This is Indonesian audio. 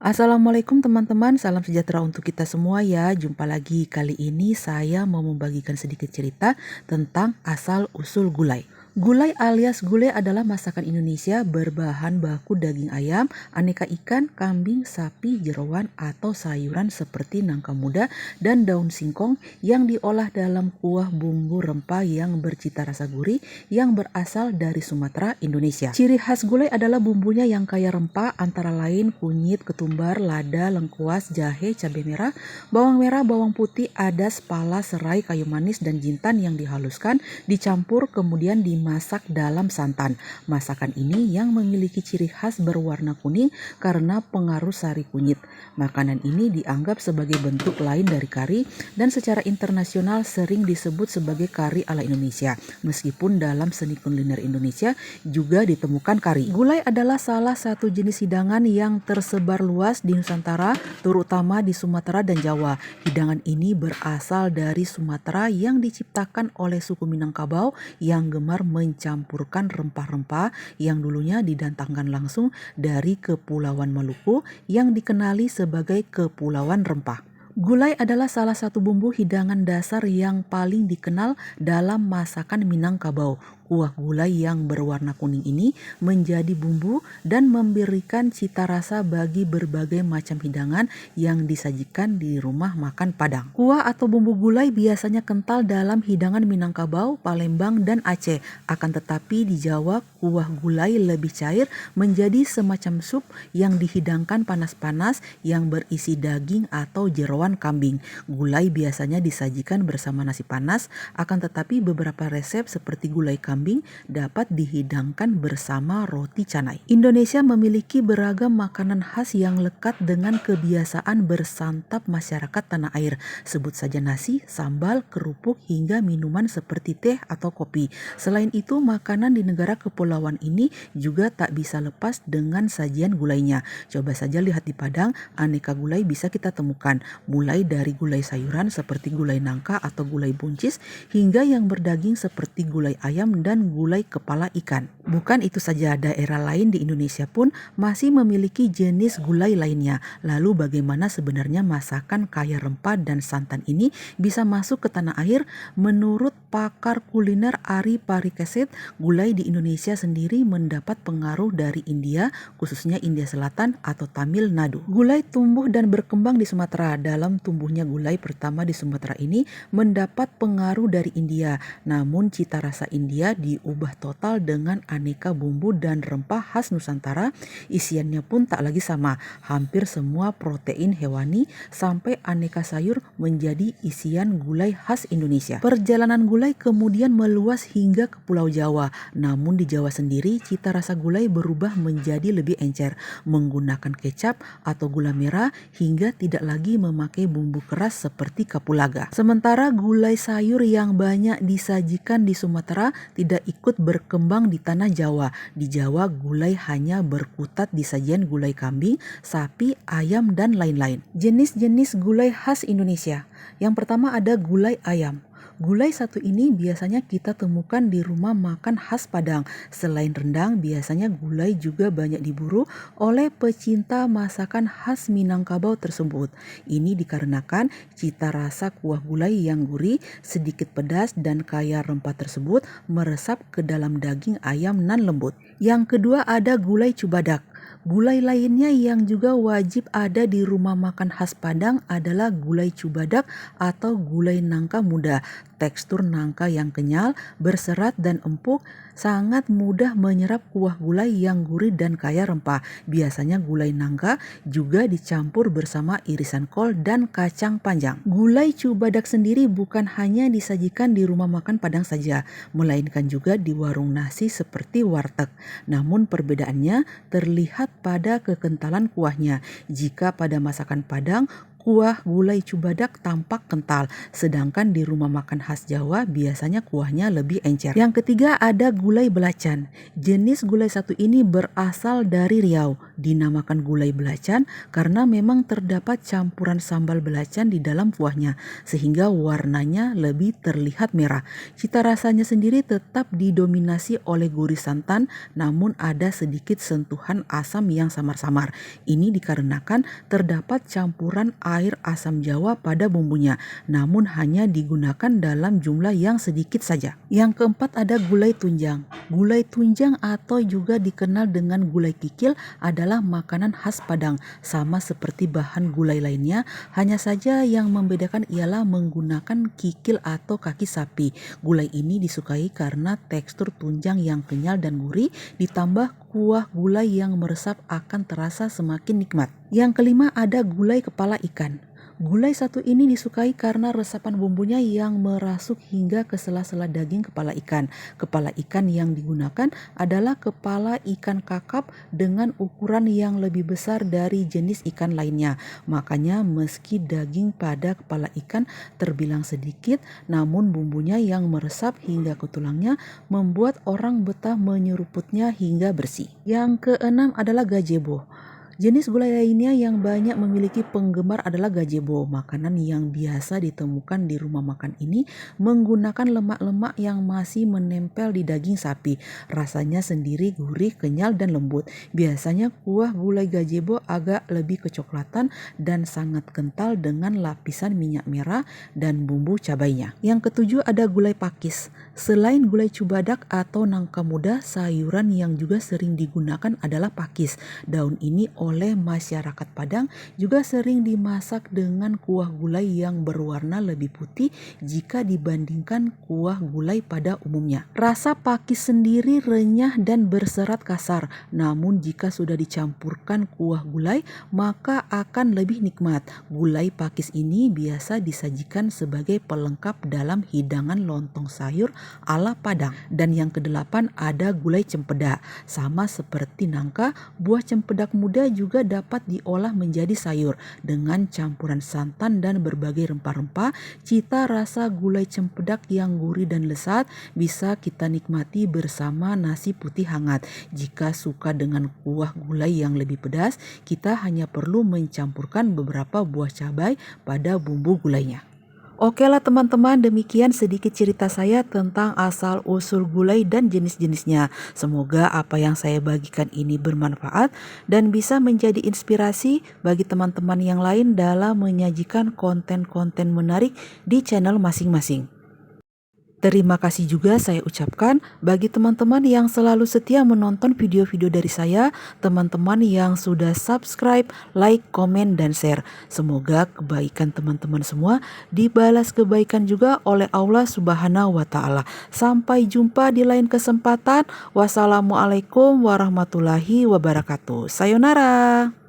Assalamualaikum teman-teman, salam sejahtera untuk kita semua ya. Jumpa lagi, kali ini saya mau membagikan sedikit cerita tentang asal-usul gulai. Gulai alias gulai adalah masakan Indonesia berbahan baku daging ayam, aneka ikan, kambing, sapi, jeroan, atau sayuran seperti nangka muda dan daun singkong yang diolah dalam kuah bumbu rempah yang bercita rasa gurih yang berasal dari Sumatera, Indonesia. Ciri khas gulai adalah bumbunya yang kaya rempah antara lain kunyit, ketumbar, lada, lengkuas, jahe, cabai merah, bawang putih, adas, pala, serai, kayu manis, dan jintan yang dihaluskan, dicampur kemudian dimasak dalam santan. Masakan ini yang memiliki ciri khas berwarna kuning karena pengaruh sari kunyit. Makanan ini dianggap sebagai bentuk lain dari kari dan secara internasional sering disebut sebagai kari ala Indonesia. Meskipun dalam seni kuliner Indonesia juga ditemukan kari. Gulai adalah salah satu jenis hidangan yang tersebar luas di Nusantara, terutama di Sumatera dan Jawa. Hidangan ini berasal dari Sumatera yang diciptakan oleh suku Minangkabau yang gemar mencampurkan rempah-rempah yang dulunya didatangkan langsung dari Kepulauan Maluku yang dikenali sebagai Kepulauan Rempah. Gulai adalah salah satu bumbu hidangan dasar yang paling dikenal dalam masakan Minangkabau. Kuah gulai yang berwarna kuning ini menjadi bumbu dan memberikan cita rasa bagi berbagai macam hidangan yang disajikan di rumah makan Padang. Kuah atau bumbu gulai biasanya kental dalam hidangan Minangkabau, Palembang, dan Aceh. Akan tetapi di Jawa, kuah gulai lebih cair menjadi semacam sup yang dihidangkan panas-panas yang berisi daging atau jeroan kambing. Gulai biasanya disajikan bersama nasi panas, akan tetapi beberapa resep seperti gulai kambing dapat dihidangkan bersama roti canai. Indonesia memiliki beragam makanan khas yang lekat dengan kebiasaan bersantap masyarakat tanah air. Sebut saja nasi, sambal, kerupuk, hingga minuman seperti teh atau kopi. Selain itu, makanan di negara kepulauan ini juga tak bisa lepas dengan sajian gulainya. Coba saja lihat di Padang, aneka gulai bisa kita temukan, mulai dari gulai sayuran seperti gulai nangka atau gulai buncis, hingga yang berdaging seperti gulai ayam dan gulai kepala ikan. Bukan itu saja, daerah lain di Indonesia pun masih memiliki jenis gulai lainnya. Lalu bagaimana sebenarnya masakan kaya rempah dan santan ini bisa masuk ke tanah air? Menurut pakar kuliner Ari Parikesit, gulai di Indonesia sendiri mendapat pengaruh dari India, khususnya India Selatan atau Tamil Nadu. Gulai tumbuh dan berkembang di Sumatera. Dalam tumbuhnya gulai pertama di Sumatera ini mendapat pengaruh dari India, namun cita rasa India diubah total dengan aneka bumbu dan rempah khas Nusantara. Isiannya pun tak lagi sama, hampir semua protein hewani sampai aneka sayur menjadi isian gulai khas Indonesia. Perjalanan gulai kemudian meluas hingga ke Pulau Jawa, namun di Jawa sendiri cita rasa gulai berubah menjadi lebih encer, menggunakan kecap atau gula merah hingga tidak lagi memakai bumbu keras seperti kapulaga. Sementara gulai sayur yang banyak disajikan di Sumatera tidak ikut berkembang di tanah Jawa. Di Jawa, gulai hanya berkutat di sajian gulai kambing, sapi, ayam, dan lain-lain. Jenis-jenis gulai khas Indonesia. Yang pertama ada gulai ayam. Gulai satu ini biasanya kita temukan di rumah makan khas Padang. Selain rendang, biasanya gulai juga banyak diburu oleh pecinta masakan khas Minangkabau tersebut. Ini dikarenakan cita rasa kuah gulai yang gurih, sedikit pedas, dan kaya rempah tersebut meresap ke dalam daging ayam nan lembut. Yang kedua ada gulai cubadak. Gulai lainnya yang juga wajib ada di rumah makan khas Padang adalah gulai cubadak atau gulai nangka muda. Tekstur nangka yang kenyal, berserat, dan empuk sangat mudah menyerap kuah gulai yang gurih dan kaya rempah. Biasanya gulai nangka juga dicampur bersama irisan kol dan kacang panjang. Gulai cubadak sendiri bukan hanya disajikan di rumah makan Padang saja, melainkan juga di warung nasi seperti warteg. Namun perbedaannya terlihat pada kekentalan kuahnya. Jika pada masakan Padang, kuah gulai Cubadak tampak kental, sedangkan di rumah makan khas Jawa biasanya kuahnya lebih encer. Yang ketiga ada gulai belacan. Jenis gulai satu ini berasal dari Riau, dinamakan gulai belacan karena memang terdapat campuran sambal belacan di dalam kuahnya, sehingga warnanya lebih terlihat merah. Cita rasanya sendiri tetap didominasi oleh gurih santan, namun ada sedikit sentuhan asam yang samar-samar. Ini dikarenakan terdapat campuran air asam Jawa pada bumbunya, namun hanya digunakan dalam jumlah yang sedikit saja. Yang keempat ada gulai tunjang. Gulai tunjang atau juga dikenal dengan gulai kikil adalah makanan khas Padang, sama seperti bahan gulai lainnya, hanya saja yang membedakan ialah menggunakan kikil atau kaki sapi. Gulai ini disukai karena tekstur tunjang yang kenyal dan gurih, ditambah kuah gulai yang meresap akan terasa semakin nikmat. Yang kelima ada gulai kepala ikan. Gulai satu ini disukai karena resapan bumbunya yang merasuk hingga ke sela-sela daging kepala ikan. Kepala ikan yang digunakan adalah kepala ikan kakap dengan ukuran yang lebih besar dari jenis ikan lainnya. Makanya meski daging pada kepala ikan terbilang sedikit, namun bumbunya yang meresap hingga ke tulangnya membuat orang betah menyeruputnya hingga bersih. Yang keenam adalah gazebo. Jenis gulai lainnya yang banyak memiliki penggemar adalah gazebo. Makanan yang biasa ditemukan di rumah makan ini menggunakan lemak-lemak yang masih menempel di daging sapi. Rasanya sendiri gurih, kenyal, dan lembut. Biasanya kuah gulai gazebo agak lebih kecoklatan dan sangat kental dengan lapisan minyak merah dan bumbu cabainya. Yang ketujuh ada gulai pakis. Selain gulai Cubadak atau nangka muda, sayuran yang juga sering digunakan adalah pakis. Daun ini oleh masyarakat Padang juga sering dimasak dengan kuah gulai yang berwarna lebih putih jika dibandingkan kuah gulai pada umumnya. Rasa pakis sendiri renyah dan berserat kasar, namun jika sudah dicampurkan kuah gulai maka akan lebih nikmat. Gulai pakis ini biasa disajikan sebagai pelengkap dalam hidangan lontong sayur ala Padang. Dan yang kedelapan ada gulai cempedak. Sama seperti nangka, buah cempedak muda juga dapat diolah menjadi sayur dengan campuran santan dan berbagai rempah-rempah. Cita rasa gulai cempedak yang gurih dan lezat bisa kita nikmati bersama nasi putih hangat. Jika suka dengan kuah gulai yang lebih pedas, kita hanya perlu mencampurkan beberapa buah cabai pada bumbu gulainya. Oke lah teman-teman, demikian sedikit cerita saya tentang asal-usul gulai dan jenis-jenisnya. Semoga apa yang saya bagikan ini bermanfaat dan bisa menjadi inspirasi bagi teman-teman yang lain dalam menyajikan konten-konten menarik di channel masing-masing. Terima kasih juga saya ucapkan bagi teman-teman yang selalu setia menonton video-video dari saya, teman-teman yang sudah subscribe, like, komen, dan share. Semoga kebaikan teman-teman semua dibalas kebaikan juga oleh Allah Subhanahu wa Ta'ala. Sampai jumpa di lain kesempatan. Wassalamualaikum warahmatullahi wabarakatuh. Sayonara.